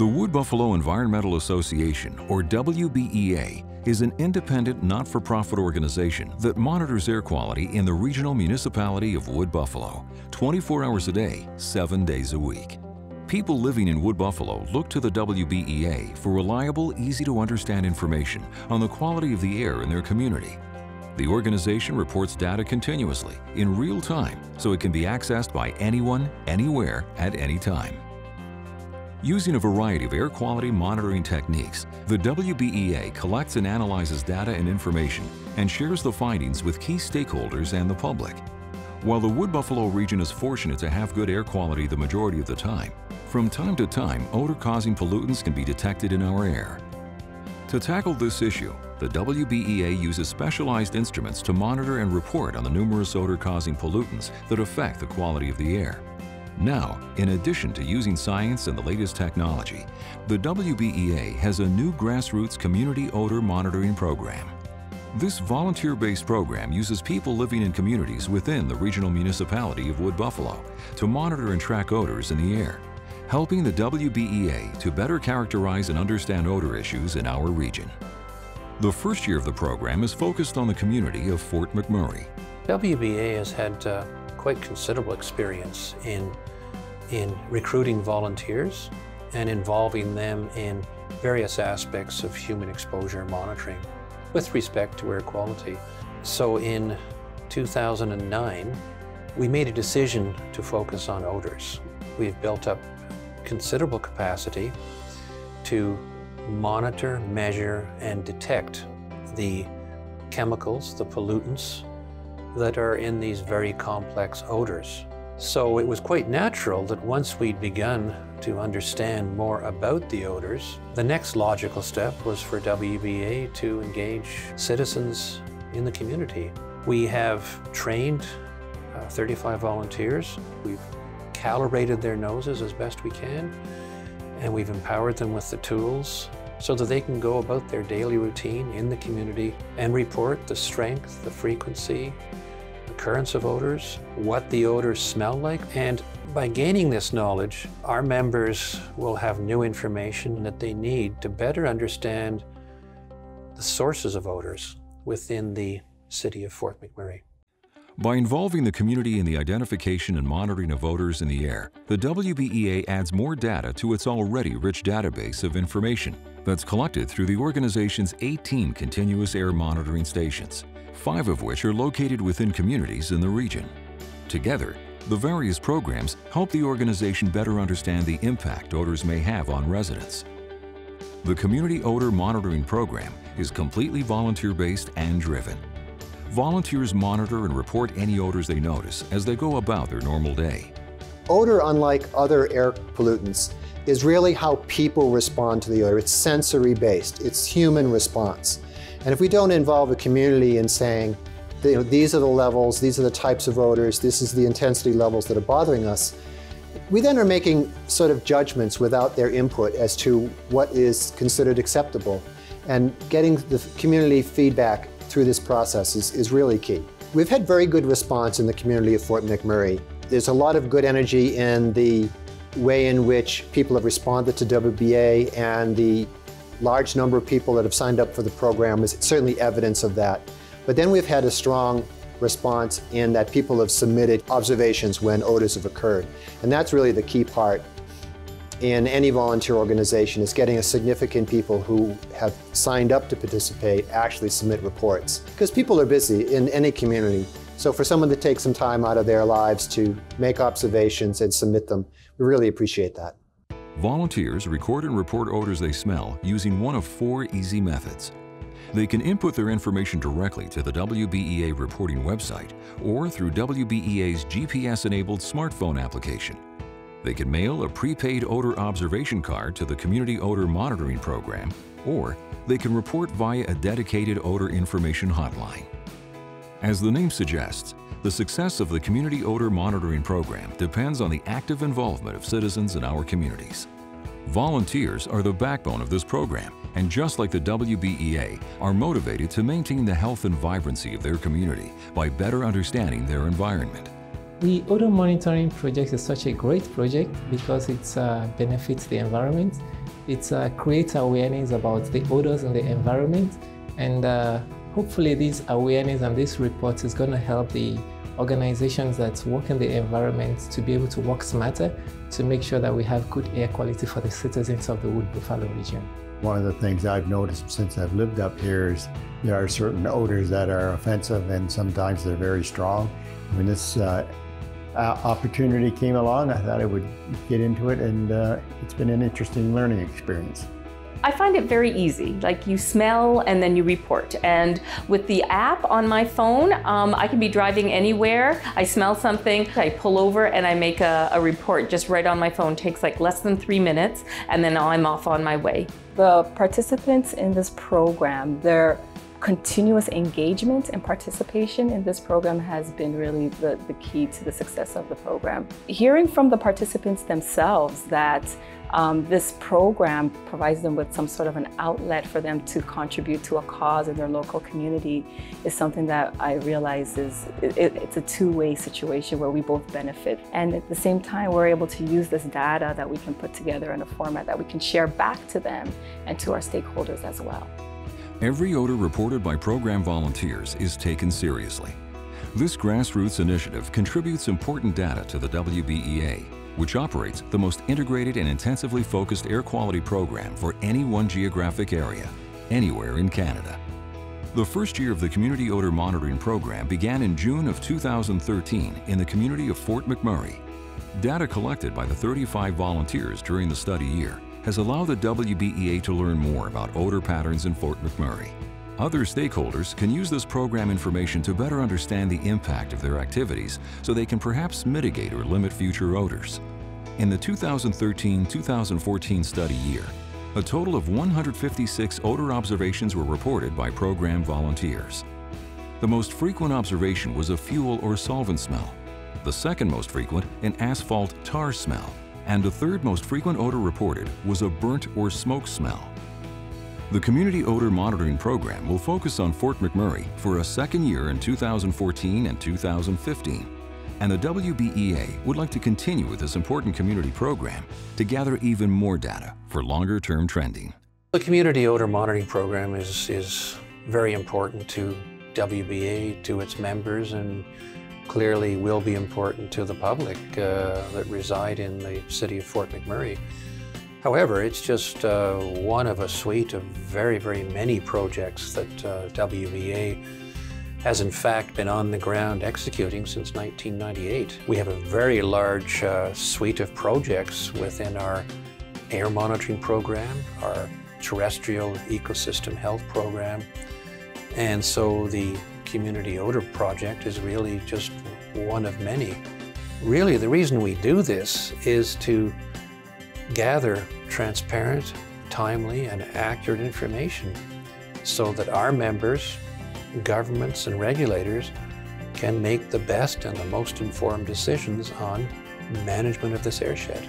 The Wood Buffalo Environmental Association, or WBEA, is an independent, not-for-profit organization that monitors air quality in the regional municipality of Wood Buffalo, 24 hours a day, 7 days a week. People living in Wood Buffalo look to the WBEA for reliable, easy-to-understand information on the quality of the air in their community. The organization reports data continuously, in real time, so it can be accessed by anyone, anywhere, at any time. Using a variety of air quality monitoring techniques, the WBEA collects and analyzes data and information and shares the findings with key stakeholders and the public. While the Wood Buffalo region is fortunate to have good air quality the majority of the time, from time to time, odor-causing pollutants can be detected in our air. To tackle this issue, the WBEA uses specialized instruments to monitor and report on the numerous odor-causing pollutants that affect the quality of the air. Now, in addition to using science and the latest technology, the WBEA has a new grassroots community odor monitoring program. This volunteer-based program uses people living in communities within the regional municipality of Wood Buffalo to monitor and track odors in the air, helping the WBEA to better characterize and understand odor issues in our region. The first year of the program is focused on the community of Fort McMurray. WBEA has had quite considerable experience in recruiting volunteers and involving them in various aspects of human exposure monitoring with respect to air quality. So in 2009, we made a decision to focus on odors. We've built up considerable capacity to monitor, measure, and detect the chemicals, the pollutants that are in these very complex odors. So it was quite natural that once we'd begun to understand more about the odors, the next logical step was for WBEA to engage citizens in the community. We have trained 35 volunteers. We've calibrated their noses as best we can, and we've empowered them with the tools so that they can go about their daily routine in the community and report the strength, the frequency, occurrence of odors, what the odors smell like. And by gaining this knowledge, our members will have new information that they need to better understand the sources of odors within the city of Fort McMurray. By involving the community in the identification and monitoring of odors in the air, the WBEA adds more data to its already rich database of information that's collected through the organization's 18 continuous air monitoring stations, 5 of which are located within communities in the region. Together, the various programs help the organization better understand the impact odors may have on residents. The Community Odor Monitoring Program is completely volunteer-based and driven. Volunteers monitor and report any odors they notice as they go about their normal day. Odor, unlike other air pollutants, is really how people respond to the odor. It's sensory-based. It's human response. And if we don't involve the community in saying, these are the levels, these are the types of odors, this is the intensity levels that are bothering us, we then are making sort of judgments without their input as to what is considered acceptable. And getting the community feedback through this process is really key. We've had very good response in the community of Fort McMurray. There's a lot of good energy in the way in which people have responded to WBEA, and the large number of people that have signed up for the program is certainly evidence of that. But then we've had a strong response in that people have submitted observations when odors have occurred. And that's really the key part in any volunteer organization, is getting a significant people who have signed up to participate actually submit reports. Because people are busy in any community. So for someone to take some time out of their lives to make observations and submit them, we really appreciate that. Volunteers record and report odors they smell using one of 4 easy methods. They can input their information directly to the WBEA reporting website or through WBEA's GPS-enabled smartphone application. They can mail a prepaid odor observation card to the Community Odor Monitoring Program, or they can report via a dedicated odor information hotline. As the name suggests, the success of the Community Odor Monitoring Program depends on the active involvement of citizens in our communities. Volunteers are the backbone of this program, and just like the WBEA, are motivated to maintain the health and vibrancy of their community by better understanding their environment. The odor monitoring project is such a great project because it benefits the environment, It creates awareness about the odors in the environment, and hopefully this awareness and this report is going to help the organizations that work in the environment to be able to work smarter to make sure that we have good air quality for the citizens of the Wood Buffalo region. One of the things I've noticed since I've lived up here is there are certain odors that are offensive and sometimes they're very strong. When this opportunity came along, I thought I would get into it, and it's been an interesting learning experience. I find it very easy. Like, you smell and then you report. And with the app on my phone, I can be driving anywhere. I smell something, I pull over and I make a report just right on my phone. It takes like less than 3 minutes, and then I'm off on my way. The participants in this program, their continuous engagement and participation in this program has been really the key to the success of the program. Hearing from the participants themselves that this program provides them with some sort of an outlet for them to contribute to a cause in their local community is something that I realize it's a two-way situation where we both benefit. And at the same time, we're able to use this data that we can put together in a format that we can share back to them and to our stakeholders as well. Every odor reported by program volunteers is taken seriously. This grassroots initiative contributes important data to the WBEA, which operates the most integrated and intensively focused air quality program for any one geographic area, anywhere in Canada. The first year of the Community Odor Monitoring Program began in June of 2013 in the community of Fort McMurray. Data collected by the 35 volunteers during the study year has allowed the WBEA to learn more about odor patterns in Fort McMurray. Other stakeholders can use this program information to better understand the impact of their activities so they can perhaps mitigate or limit future odors. In the 2013-2014 study year, a total of 156 odor observations were reported by program volunteers. The most frequent observation was a fuel or solvent smell, the second most frequent an asphalt tar smell, and the third most frequent odor reported was a burnt or smoke smell. The Community Odor Monitoring Program will focus on Fort McMurray for a second year in 2014 and 2015, and the WBEA would like to continue with this important community program to gather even more data for longer-term trending. The Community Odor Monitoring Program is very important to WBEA, to its members, and clearly will be important to the public that reside in the city of Fort McMurray. However, it's just one of a suite of very, very many projects that WBEA has in fact been on the ground executing since 1998. We have a very large suite of projects within our air monitoring program, our terrestrial ecosystem health program, and so the Community Odor Project is really just one of many. Really, the reason we do this is to gather transparent, timely, and accurate information so that our members, governments, and regulators can make the best and the most informed decisions on management of this airshed.